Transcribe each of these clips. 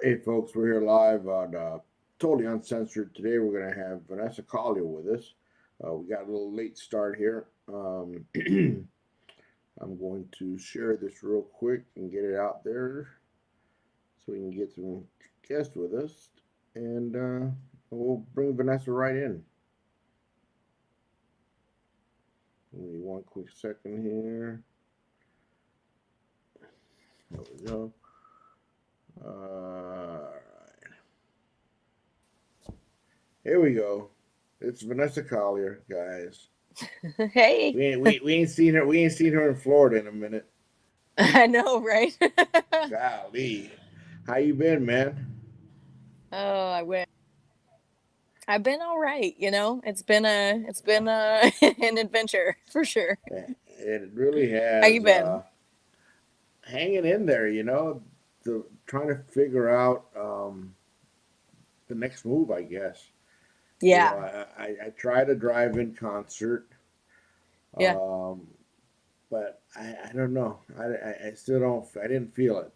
Hey folks, we're here live on Totally Uncensored. Today we're going to have Vanessa Collier with us. We got a little late start here. I'm going to share this real quick and get it out there so we can get some guests with us. And we'll bring Vanessa right in. Give me one quick second here. There we go. All right. Here we go. It's Vanessa Collier, guys. Hey, We ain't seen her. We ain't seen her in Florida in a minute. I know, right? Golly, how you been, man? Oh, I wish. I've been all right, it's been an adventure for sure. It really How you has. been? Hanging in there, trying to figure out the next move, I guess. Yeah, I tried a drive-in concert, yeah, um, but I don't know. I still don't. I didn't feel it.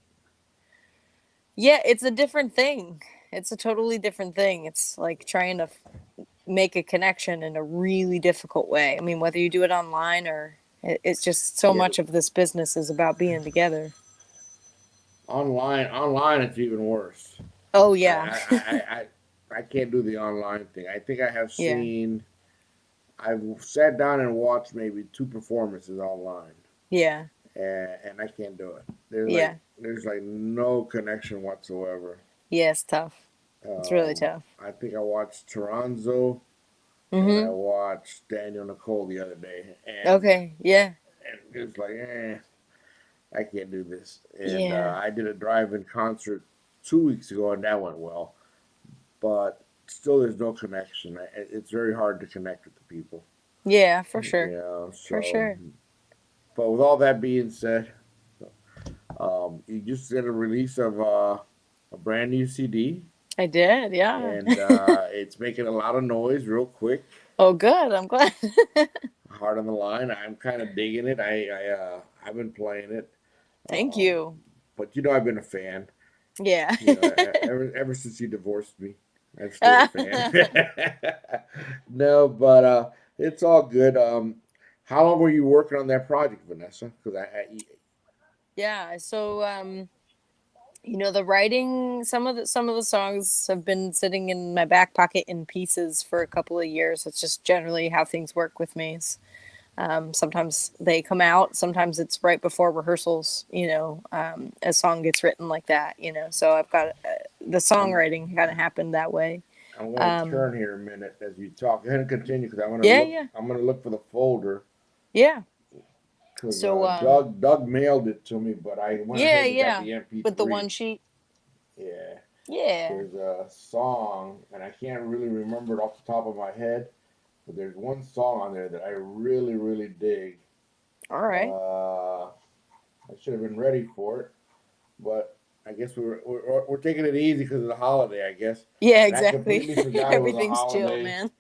yeah. It's a different thing. It's a totally different thing. It's like trying to make a connection in a really difficult way. I mean, whether you do it online or it's just so Yeah, much of this business is about being together. online, it's even worse. Oh I yeah, I, I, I can't do the online thing. I think I have yeah, seen. I've sat down and watched maybe two performances online, yeah, and I can't do it. yeah, There's like no connection whatsoever. yeah. It's tough. It's really tough. I think I watched Toronzo and I Mm-hmm. watched Daniel Nicole the other day, Okay. Yeah. and it's like, I can't do this. And Yeah. I did a drive-in concert 2 weeks ago, and that went well. But still, there's no connection. It's very hard to connect with the people. Yeah, for You sure. know, For so. sure. But with all that being said, you just did a release of a brand new CD, I did, yeah. and it's making a lot of noise real quick. Oh, good. I'm glad. Hard on the line. I'm kind of digging it. I've been playing it, Thank um, you. but I've been a fan. Yeah. Ever since you divorced me, I've stayed a fan. No, but it's all good. How long were you working on that project, Vanessa? Because Yeah, so the writing, some of the songs have been sitting in my back pocket in pieces for a couple of years. It's just generally how things work with me. Sometimes they come out, sometimes it's right before rehearsals, a song gets written like that, so I've got the I'm songwriting kind of happened that way. I'm going to Um, turn here a minute as you talk. Go ahead and continue because yeah, yeah, I'm going to look for the folder yeah. because So, Doug mailed it to me, but I went yeah, ahead and got yeah, the with the MP3. one sheet. Yeah, Yeah. there's a song, and I can't really remember it off the top of my head, but there's one song on there that I really, really dig. All right. I should have been ready for it, but I guess we're taking it easy because of the holiday, I guess. Yeah, And I exactly. completely forgot it was a Everything's chill, holiday. man.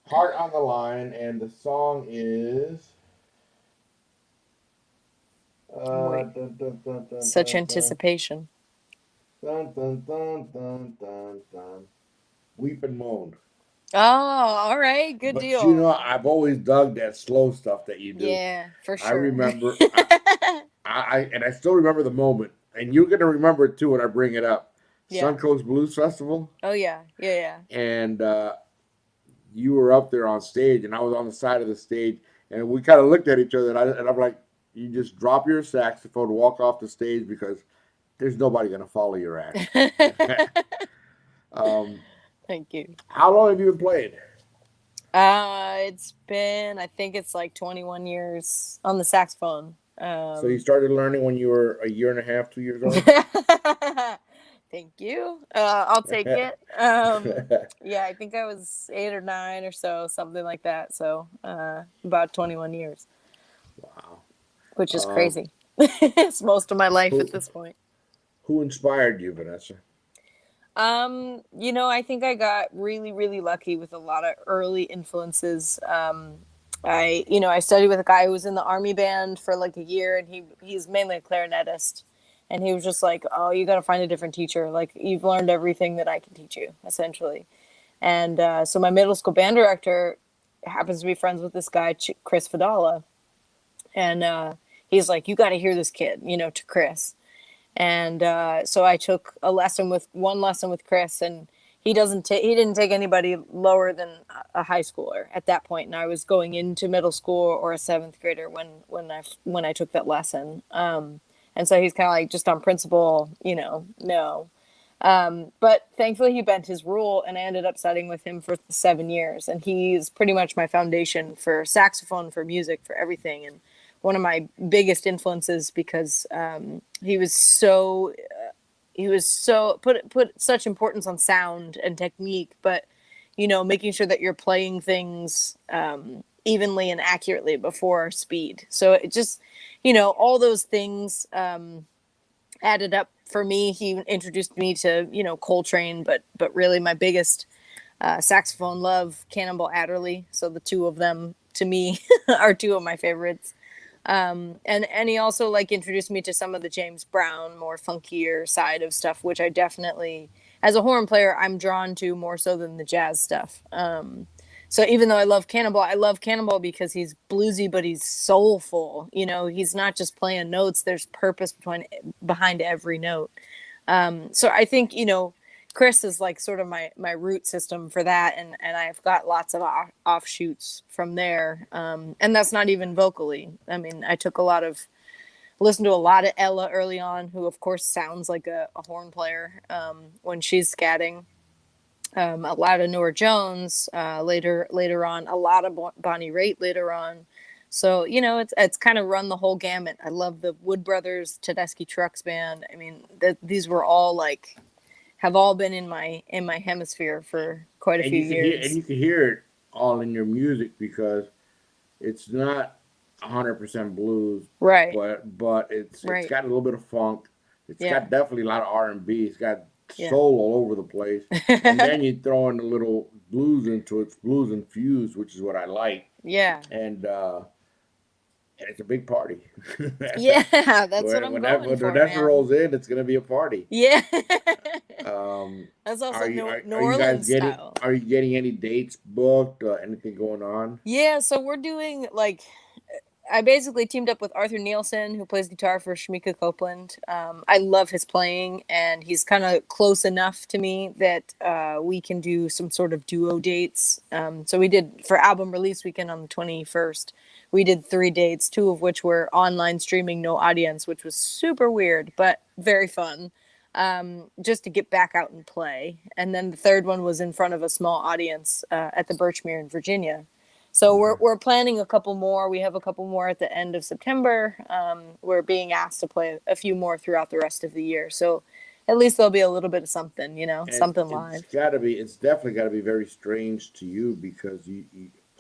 Heart on the Line, and the song is. I'm waiting. Dun, dun, dun, dun, Such dun, dun, anticipation. dun, dun, dun, dun, dun, dun. Weep and Moan. Oh, all right. Good But deal. I've always dug that slow stuff that you do. Yeah, for I sure. remember, and I still remember the moment, and you're gonna remember it too when I bring it up. Yeah. Suncoast Blues Festival, Oh, yeah. Yeah, yeah. and you were up there on stage, and I was on the side of the stage, and we kind of looked at each other, and I'm like, you just drop your saxophone, walk off the stage because there's nobody gonna follow your act. um, Thank you. how long have you been playing? It's been, I think it's like 21 years on the saxophone. So you started learning when you were a year and a half, 2 years old. Thank you. I'll take it. Yeah, I think I was 8 or 9 or so, something like that. So, about 21 years, Wow. which is Um, crazy. It's most of my life at who this point. who inspired you, Vanessa? I think I got really, really lucky with a lot of early influences. I studied with a guy who was in the army band for like a year, and he's mainly a clarinetist, And he was just like, "Oh, you got to find a different teacher. Like, you've learned everything that I can teach you, essentially." And so my middle school band director happens to be friends with this guy, Chris Fadala. And he's like, "You got to hear this kid," to Chris. And so I took one lesson with Chris, and he didn't take anybody lower than a high schooler at that point, and I was going into middle school or a seventh grader when I took that lesson. And so he's kind of like, just on principle, no. But thankfully he bent his rule, and I ended up studying with him for 7 years, and he's pretty much my foundation for saxophone, for music, for everything. And one of my biggest influences, because he was so put such importance on sound and technique, but making sure that you're playing things evenly and accurately before speed. So it just, all those things added up for me. He introduced me to Coltrane, but really my biggest saxophone love, Cannonball Adderley. So the two of them to me are two of my favorites. And he also like introduced me to some of the James Brown, more funkier side of stuff, which I definitely, as a horn player, I'm drawn to more so than the jazz stuff. So even though I love Cannonball because he's bluesy, but he's soulful. He's not just playing notes. There's purpose behind every note. So I think, Chris is like sort of my root system for that. And I've got lots of offshoots from there. And that's not even vocally. I mean, listened to a lot of Ella early on, who of course sounds like a horn player when she's scatting. A lot of Nora Jones later on, a lot of Bonnie Raitt later on. So it's kind of run the whole gamut. I love the Wood Brothers, Tedeschi Trucks Band. I mean, these were all have all been in my hemisphere for quite a And few you years. can hear it all in your music because it's not 100% blues, Right, but it's right, got a little bit of funk. It's yeah, got definitely a lot of R&B. It's got yeah. soul all over the place, and then you throw in a little blues into it. It's blues infused, which is what I like, Yeah, and it's a big party. yeah. That's what I'm going When for, Vanessa man. rolls in, it's gonna be a party. Yeah. That's also Are you New are you guys Orleans style. getting any dates booked? Anything going on? Yeah, so we're doing I basically teamed up with Arthur Nielsen, who plays guitar for Shamika Copeland. I love his playing, and he's kind of close enough to me that we can do some sort of duo dates. So we did for album release weekend on the 21st. We did 3 dates, two of which were online streaming, no audience, which was super weird, but very fun. Just to get back out and play. And then the third one was in front of a small audience at the Birchmere in Virginia. So Okay. we're planning a couple more. We have a couple more at the end of September. We're being asked to play a few more throughout the rest of the year. So at least there'll be a little bit of something, And something live. it's definitely got to be very strange to you because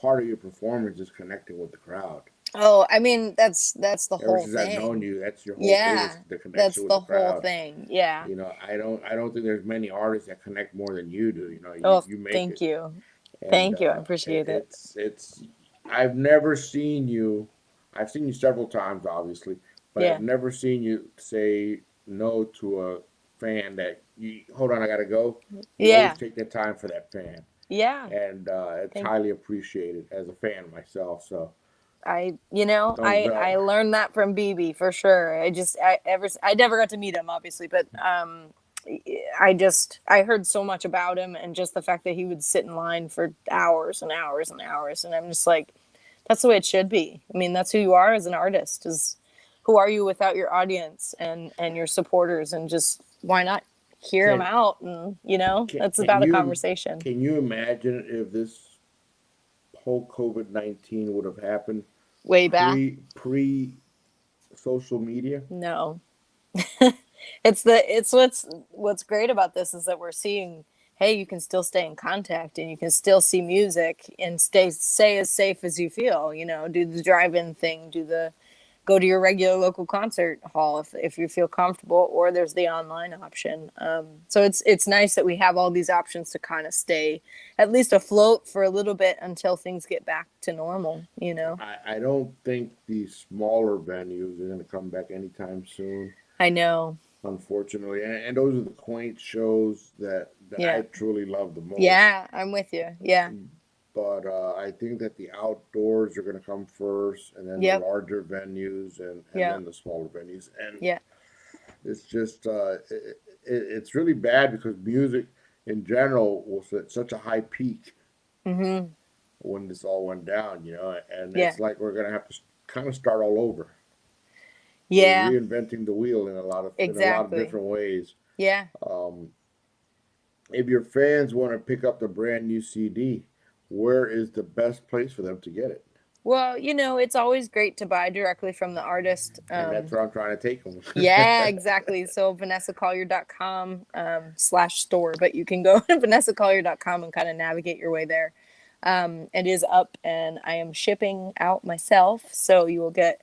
part of your performance is connecting with the crowd. Oh, I mean that's the Ever whole since I've known thing. you, that's your whole thing is Yeah, the that's connection with the the whole crowd. thing. Yeah. I don't think there's many artists that connect more than you do. Oh, You make thank it, you. and Thank you. I appreciate it. it's. I've never seen you. I've seen you several times, obviously, but I've Yeah. never seen you say no to a fan that you hold on. I gotta go. You always Yeah. take that time for that fan, Yeah. and it's Thank highly appreciated as a fan myself. So thumbs I up. learned that from BB for sure. I never got to meet him obviously, but I heard so much about him, and just the fact that he would sit in line for hours and hours and hours, and I'm just like, that's the way it should be. I mean, that's who you are as an artist. Is who are you without your audience and your supporters, and just why not hear them Can out, and that's can about a you conversation. imagine if this whole COVID-19 would have happened Way back, pre social media? no. It's what's great about this is that we're seeing, hey, you can still stay in contact, and you can still see music and stay as safe as you feel. Do the drive-in thing, go to your regular local concert hall if you feel comfortable, or there's the online option. So it's nice that we have all these options to kind of stay at least afloat for a little bit until things get back to normal. I don't think these smaller venues are going to come back anytime soon. I know. unfortunately. And those are the quaint shows that I Yeah. truly love the most. Yeah, I'm with you. Yeah. But I think that the outdoors are going to come first, and then the Yep. larger venues, and Yeah. then the smaller venues. And Yeah. it's just it's really bad because music in general was at such a high peak Mhm. when this all went down, and Yeah. it's like we're going to have to kind of start all over. We're Yeah. reinventing the wheel in a lot of Exactly. different ways. Yeah. Um, if your fans want to pick up the brand new CD, where is the best place for them to get it? Well, it's always great to buy directly from the artist. And that's where I'm trying to take them. Yeah, exactly. So vanessacollier.com /store, but you can go to vanessacollier.com and kind of navigate your way there. It is up and I am shipping out myself. So you will get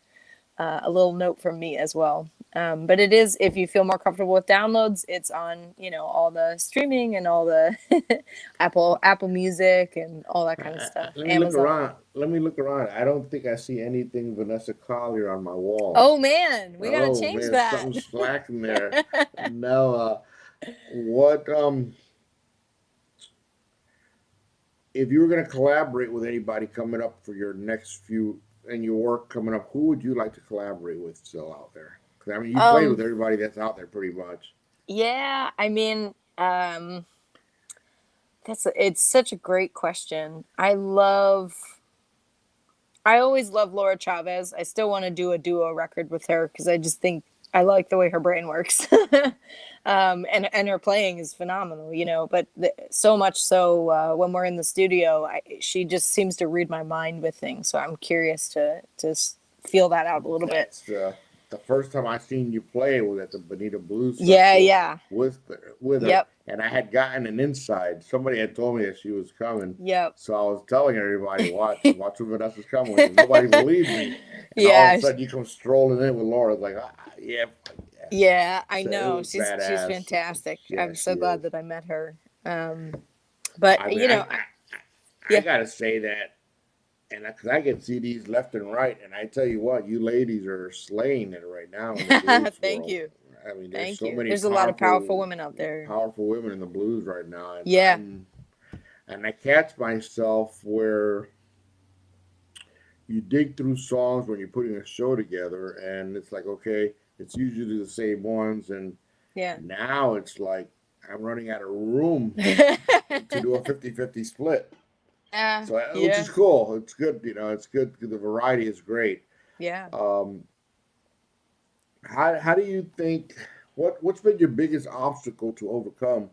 a little note from me as well. But it is, if you feel more comfortable with downloads, it's on, all the streaming and all the Apple Music and all that kind of stuff. Let me look Amazon. around. Let me look around. I don't think I see anything Vanessa Collier on my walls. Oh man, we got to Oh change man, that. something's slacking there. No, what if you were going to collaborate with anybody coming up for your next few and your work coming up? Who would you like to collaborate with still out there? Because I mean, you played with um, everybody that's out there pretty much. yeah, I mean, it's such a great question. I always love Laura Chavez. I still want to do a duo record with her because I just think I like the way her brain works. And her playing is phenomenal, but so much so when we're in the studio, she just seems to read my mind with things. So I'm curious to feel that out a little bit. That's the first time I seen you play was at the Bonita Blues Yeah, Festival yeah. with her, Yep. and I had gotten an inside. Somebody had told me that she was coming, Yep. so I was telling everybody, watch what Vanessa's coming with, and nobody believed me. And all of a Yeah. sudden, you come strolling in with Laura. It's like, yeah, yeah. Yeah, I So it know. was She's badass. fantastic. Yeah, I'm she so glad is. that I met her. But I mean, I yeah. gotta say that, and because I get CDs left and right, and I tell you what, you ladies are slaying it right now in the blues Thank world. you. I mean, there's Thank so you. many There's a lot of powerful women out there. powerful women in the blues right now, and Yeah. I catch myself where you dig through songs when you're putting a show together, and it's like, okay, it's usually the same ones, and Yeah. now it's like I'm running out of room to do a 50-50 split. Yeah. So, which Yeah. is cool. It's good, it's good. The variety is great. Yeah. Um, how do you think? What's been your biggest obstacle to overcome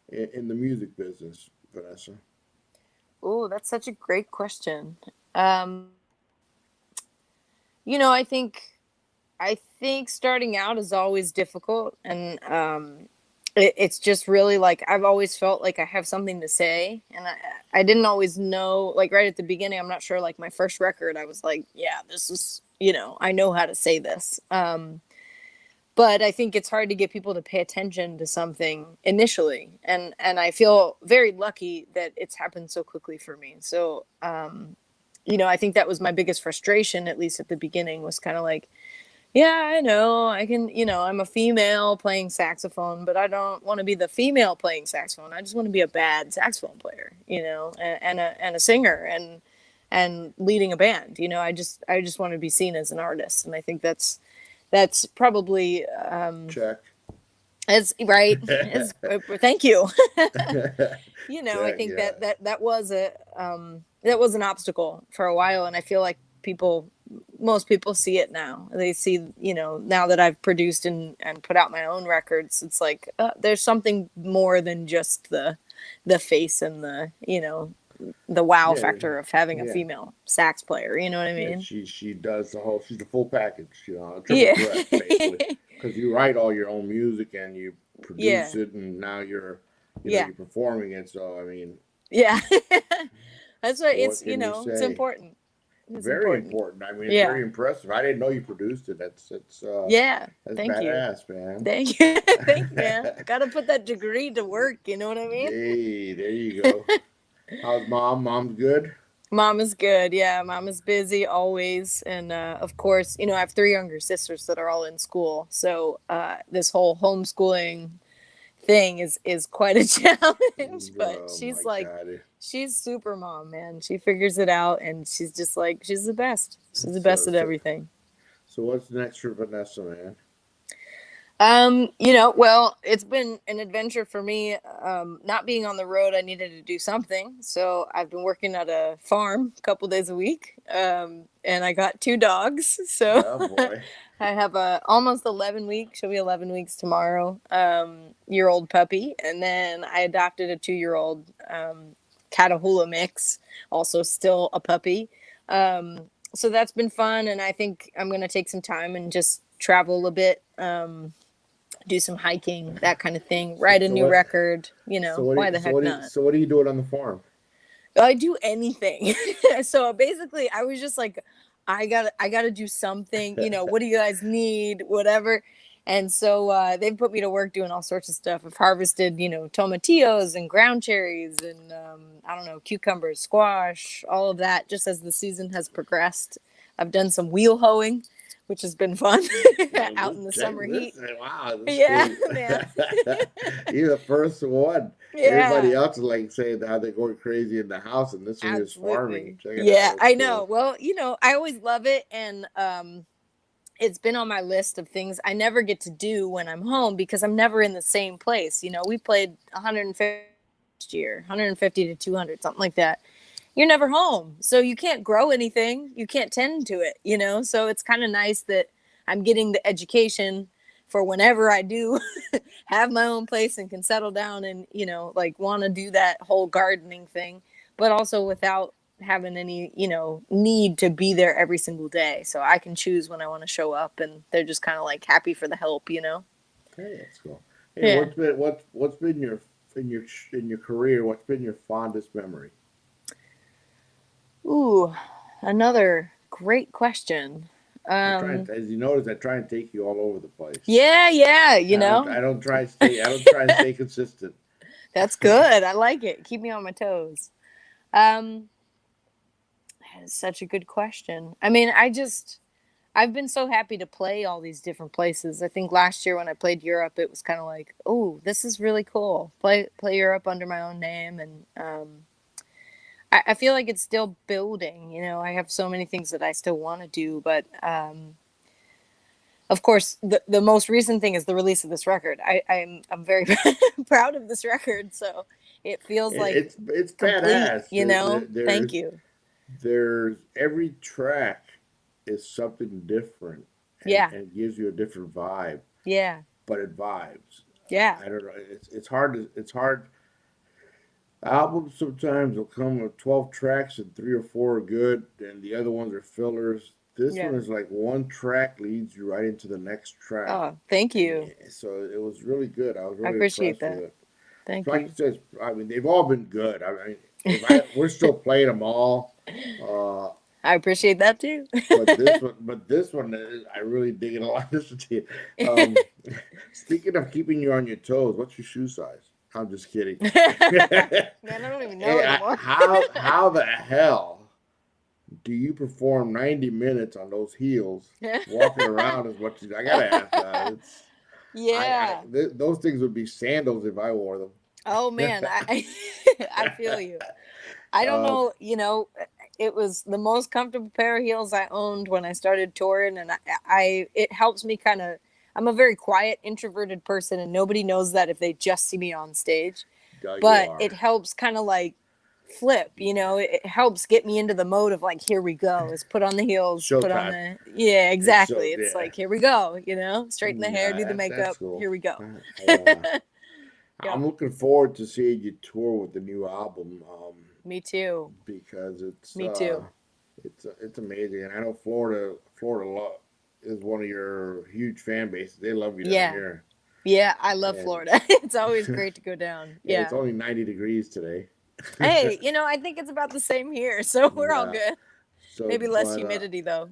in the music business, Vanessa? Oh, that's such a great question. Um, you know, I think I think starting out is always difficult, and it's just really like I've always felt like I have something to say, and I didn't always know. Like right at the beginning, I'm not sure. Like my first record, I was like, yeah, this is I know how to say this. But I think it's hard to get people to pay attention to something initially, and I feel very lucky that it's happened so quickly for me. So I think that was my biggest frustration, at least at the beginning, was kind of like, yeah, I know. I can, I'm a female playing saxophone, but I don't want to be the female playing saxophone. I just want to be a bad saxophone player, and a singer and leading a band. I just want to be seen as an artist, and I think that's probably Check. as right as thank you. I Check. think Yeah. that was that was an obstacle for a while, and I feel like most people see it now. They see, now that I've produced and put out my own records, it's like there's something more than just the face and the wow Yeah. factor of having a Yeah. female sax player. You know what I Yeah. mean? She does the whole. She's the full package. A triple Yeah. threat basically. Because you write all your own music and you produce Yeah. it, and now Yeah. you're performing it. So I mean, Yeah. That's why what it's can you it's say? important. It's Very important. important. I mean, it's Yeah. very impressive. I didn't know you produced it. Yeah. That's Thank you. badass, man. Thank you. Thank you, man. Got to put that degree to work. You know what I mean? Hey, there you go. How's mom? Mom's good. Mama's good. Yeah, Mama's busy always, and of course, I have three younger sisters that are all in school. So this whole homeschooling thing is quite a challenge. But Oh she's my like, God. she's super mom, man. She figures it out, and she's just like, she's the best. She's the best So, at so, everything. so what's next for Vanessa, man? Well, it's been an adventure for me. Not being on the road, I needed to do something. So I've been working at a farm a couple days a week. And I got two dogs. So Oh boy. I have a almost 11 weeks. She'll be 11 weeks tomorrow. Year old puppy. And then I adopted a 2-year old, Catahoula mix, also still a puppy. So that's been fun. And I think I'm going to take some time and just travel a bit. Do some hiking, that kind of thing, So, write a so new what? record, why the heck not? So what are you doing on the farm? I do anything. So basically I was just like, I gotta do something, what do you guys need, whatever. And so they've put me to work doing all sorts of stuff. I've harvested, tomatillos and ground cherries and I don't know, cucumbers, squash, all of that, just as the season has progressed. I've done some wheel hoeing, which has been fun. Oh, Out in the check summer this. heat. Wow, this is Yeah, cool. man. You're the first one. Everybody Yeah, else is like saying how they're going crazy in the house, and this one is farming. absolutely. Check it out. Yeah, That's I know. cool. Well, I always love it, and it's been on my list of things I never get to do when I'm home because I'm never in the same place. We played 150 last year, 150 to 200, something like that. You're never home, so you can't grow anything. You can't tend to it. So it's kind of nice that I'm getting the education for whenever I do have my own place and can settle down and like want to do that whole gardening thing, but also without having any need to be there every single day. So I can choose when I want to show up, and they're just kind of like happy for the help. Hey, that's cool. Hey, Yeah. what's been your in your career? What's been your fondest memory? Ooh, another great question. I as you notice, I try and take you all over the place. Yeah, yeah, I don't try and stay. I don't try and stay consistent. that's good. I like it. Keep me on my toes. Um, that is such a good question. I mean, I've been so happy to play all these different places. I think last year when I played Europe, it was kind of like, oh, this is really cool. Play Europe under my own name, and I feel like it's still building. I have so many things that I still want to do, but of course, the most recent thing is the release of this record. I'm very proud of this record, so it feels like It's complete. badass. Thank you. There's every track is something different, Yeah, and gives you a different vibe, yeah, but it vibes. yeah, I don't know. It's hard. Albums sometimes will come with 12 tracks and three or four are good, and the other ones are fillers. This yeah. one is like one track leads you right into the next track, Oh, thank and you. so it was really good. I was I really appreciate impressed with that. it. Thank Like you. you said, I mean they've all been good. I mean, if I we're still playing them all, uh, I appreciate that too. but this one, I really dig it a lot. Listen to you. Speaking of keeping you on your toes, what's your shoe size? I'm just kidding. Man, I don't even know Hey, anymore. how the hell do you perform 90 minutes on those heels, walking around as much as I gotta ask that? It's Yeah. those things would be sandals if I wore Oh them. man, I feel you. I don't um, know, it was the most comfortable pair of heels I owned when I started touring, and it helps me kind of. I'm a very quiet, introverted person, and nobody knows that if they just see me on stage. you But are it helps kind of like flip, it helps get me into the mode of like, here we go. Let's put on the heels, put on showtime. the, yeah, It's exactly. so It's yeah. like, here we go, straighten the hair, do the That's makeup. cool. Here we go. Yeah, I'm looking forward to seeing you tour with the new album, me too. because Me too. it's amazing, and I know is one of your huge fan bases. They love you down Yeah. here, Yeah, I love and Florida. It's always great to go down. it's Yeah. only 90 degrees today. Hey, I think it's about the same here, so we're all Yeah. good. So, Maybe less humidity though.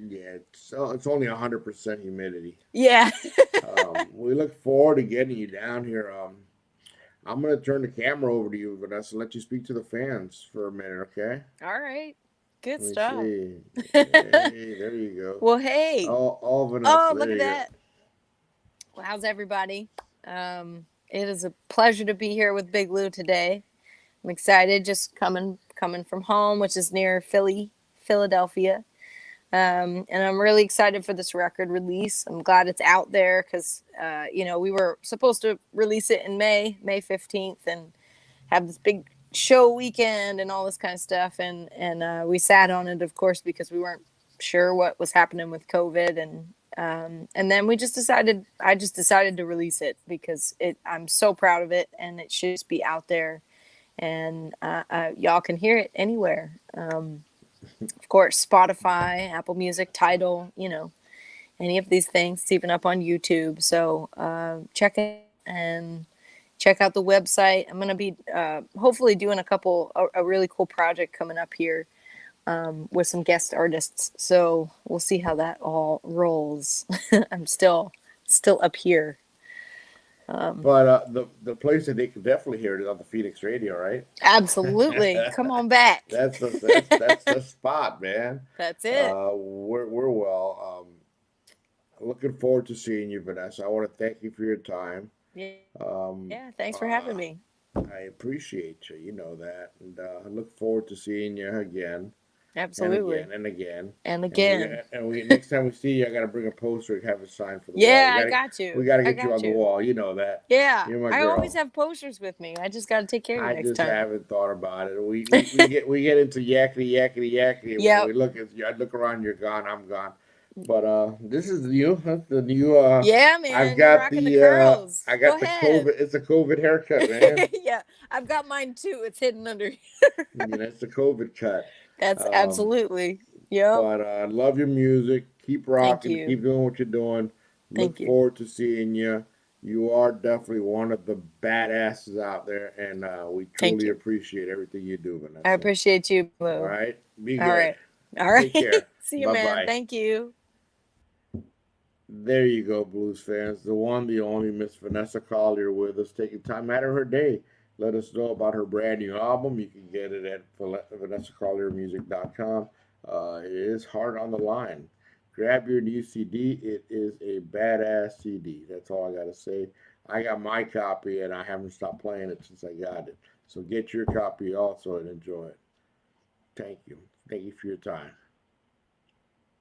yeah, it's only 100% humidity. Yeah. We look forward to getting you down here. I'm gonna turn the camera over to you, Vanessa. Let you speak to the fans for a minute, okay? All right. Good Let me stuff. see. Hey, there you go. Well, hey. All Oh, Vanessa. look There at you go. that. Well, how's everybody? It is a pleasure to be here with Big Lou today. I'm excited, just coming from home, which is near Philadelphia. And I'm really excited for this record release. I'm glad it's out there because, we were supposed to release it in May 15th, and have this big show weekend and all this kind of stuff. And we sat on it, of course, because we weren't sure what was happening with COVID. And then I just decided to release it because I'm so proud of it, and it should just be out there, and y'all can hear it anywhere. Of course, Spotify, Apple Music, Tidal, any of these things. It's even up on YouTube. So check it out and check out the website. I'm going to be hopefully doing a really cool project coming up here with some guest artists. So we'll see how that all rolls. I'm still up here. But the place that they can definitely hear it is on the Phoenix radio, right? Absolutely. Come on back. That's the spot, man. That's it. We're well. Looking forward to seeing you, Vanessa. I want to thank you for your time. Yeah. Um, Yeah. Thanks for having uh, me. I appreciate you. You know that, and I look forward to seeing you again and Absolutely. again and again. And And again. we next time we see you, I got to bring a poster and have it signed for the wall. Yeah, I got We you. got to I get you on got the you. wall. You know that. Yeah. You're my I always girl. have posters with me. I just got to take care of you I next just time. haven't thought about it. We get into yakety, and when Yep. we look at I look around, you're gone, I'm gone. But this is new, huh? The new Yeah, I've man. You're got rocking the curls. I Go got the ahead. COVID. It's a COVID haircut, man. Yeah. I've got mine too. It's hidden under. You know, it's the COVID cut. That's Um, absolutely. Yep. but I love your music. Keep Thank rocking. you. Keep doing what you're doing. Look Thank you. forward to seeing you. You are definitely one of the badasses out there, and we Thank truly you. appreciate everything you do, I Vanessa. appreciate you, All Blue. right. Be All good. right. All right. Take care. See you, Bye man. bye. Thank you. There you go, Blues fans. The one, the only Miss Vanessa Collier with us, taking time out of her day. Let us know about her brand new album. You can get it at VanessaCollierMusic.com. It is Hard on the Line. Grab your new CD. It is a badass CD. That's all I got to say. I got my copy and I haven't stopped playing it since I got it. So get your copy also and enjoy it. Thank you. Thank you for your time.